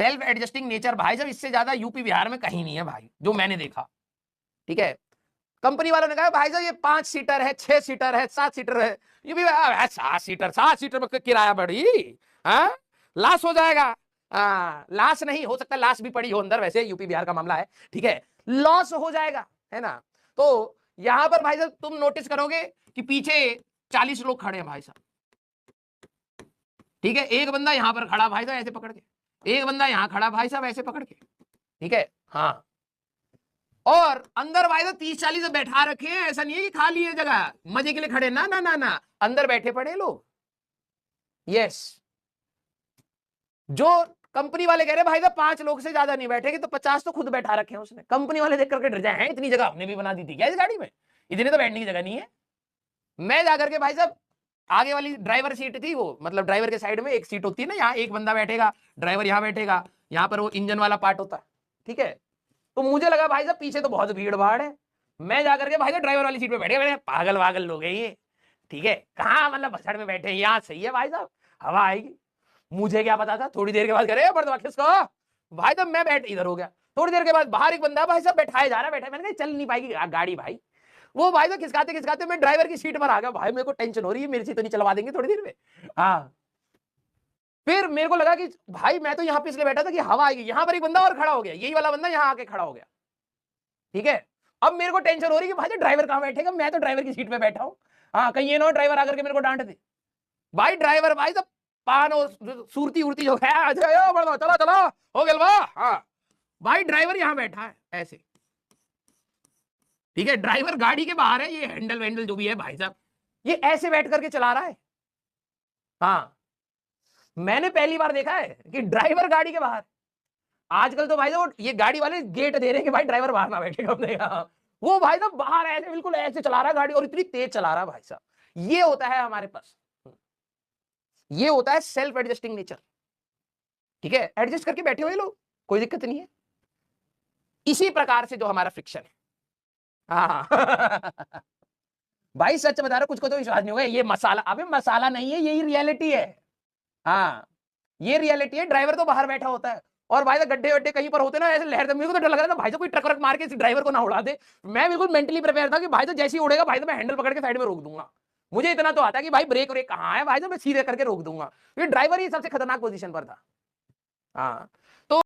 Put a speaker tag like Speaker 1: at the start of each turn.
Speaker 1: Self adjusting nature भाई साहब इससे ज्यादा यूपी बिहार में कहीं नहीं है भाई, जो मैंने देखा। ठीक है, कंपनी वालों ने कहा भाई साहब ये 5 सीटर है, 6 सीटर है, 7 सीटर है, ये भी 7 सीटर में किराया बढ़ी, हाँ लाश हो जाएगा। लाश नहीं हो सकता, लाश भी पड़ी हो अंदर, वैसे यूपी बिहार का मामला है। ठीक है, लॉस हो जाएगा, है ना। तो यहां पर भाई साहब तुम नोटिस करोगे कि पीछे 40 लोग खड़े हैं भाई साहब। ठीक है, एक बंदा यहां पर खड़ा भाई साहब ऐसे पकड़ के, एक बंदा यहां खड़ा भाई साहब ऐसे पकड़ के। ठीक है, हाँ, और अंदर भाई साहब 30-40 से बैठा रखे हैं, ऐसा नहीं है कि खाली है जगह मजे के लिए खड़े, ना ना ना ना, अंदर बैठे पड़े लोग। यस, जो कंपनी वाले कह रहे भाई साहब 5 लोग से ज्यादा नहीं बैठेंगे, तो 50 तो खुद बैठा रखे हैं उसने। कंपनी वाले देख करके डर जाए हैं, इतनी जगह हमने भी बना दी थी क्या इस गाड़ी में, इतनी तो बैठने की जगह नहीं है। मैं जाकर के भाई साहब आगे वाली ड्राइवर सीट थी, वो मतलब ड्राइवर के साइड में एक सीट होती है ना, यहाँ एक बंदा बैठेगा, ड्राइवर यहाँ बैठेगा, यहाँ पर वो इंजन वाला पार्ट होता है। ठीक है, तो मुझे लगा भाई साहब पीछे तो बहुत भीड़ भाड़ है, मैं जाकर के भाई साहब ड्राइवर वाली सीट पे बैठ गया। पागल वागल लोग हैं ये। ठीक है, कहाँ मतलब भसड़ में बैठे, यहाँ सही है भाई साहब, हवा आएगी। मुझे क्या पता था, थोड़ी देर के बाद करे बर्दवा किसको भाई साहब, मैं बैठ इधर हो गया। थोड़ी देर के बाद बाहर एक बंदा भाई साहब बैठाया जा रहा है, बैठा, मैंने कहा चल नहीं पाएगी गाड़ी भाई। वो भाई साहब खिसकाते खिसकाते मैं ड्राइवर की सीट पर आ गया। भाई मेरे को टेंशन हो रही है, मेरे से तो नहीं चलवा देंगे थोड़ी देर में। हाँ, फिर मेरे को लगा कि भाई मैं तो यहाँ पे इसलिए बैठा था कि हवा आएगी, यहाँ पर एक बंदा और खड़ा हो गया, यही वाला बंदा यहाँ आके खड़ा हो गया। ठीक है, अब मेरे को टेंशन हो रही है कि भाई ड्राइवर कहाँ बैठेगा, मैं तो ड्राइवर की सीट पे बैठा हूँ। हाँ, कहीं ये ना ड्राइवर आकर के मेरे को डांट दे। भाई ड्राइवर भाई सब पान और सूरती उड़ती जो है, चला चला हो गया। हाँ भाई, ड्राइवर यहाँ बैठा है ऐसे। ठीक है, ड्राइवर गाड़ी के बाहर है, ये हैंडल वैंडल जो भी है भाई साहब ये ऐसे बैठ करके चला रहा है। हाँ, मैंने पहली बार देखा है कि ड्राइवर गाड़ी के बाहर। आजकल तो भाई साहब ये गाड़ी वाले गेट दे रहे हैं कि भाई ड्राइवर बाहर ना बैठे अपने। वो भाई साहब बाहर ऐसे बिल्कुल ऐसे चला रहा है गाड़ी, और इतनी तेज चला रहा है भाई साहब। ये होता है हमारे पास, ये होता है सेल्फ एडजस्टिंग नेचर। ठीक है, एडजस्ट करके बैठे हुए लोग, कोई दिक्कत नहीं है। इसी प्रकार से जो हमारा फ्रिक्शन है। हाँ भाई सच बता रहा, कुछ को तो विश्वास नहीं होगा, ये मसाला, अबे मसाला नहीं है, यही रियलिटी है। हाँ, ये रियलिटी है। ड्राइवर तो बाहर बैठा होता है, और भाई गड्ढे वड्ढे कहीं पर होते ना ऐसे लहर, मेरे को तो डर लग रहा था भाई तो कोई ट्रक व्रक मार के इस ड्राइवर को ना उड़ा दे। मैं बिल्कुल मेंटली प्रिपेयर था कि भाई तो जैसे ही उड़ेगा भाई तो मैं हैंडल पकड़ के साइड में रोक दूंगा। मुझे इतना तो आता कि भाई ब्रेक व्रेक कहाँ है भाई, तो मैं सीधे करके रोक दूंगा। ये ड्राइवर ही सबसे खतरनाक पोजीशन पर था। हाँ,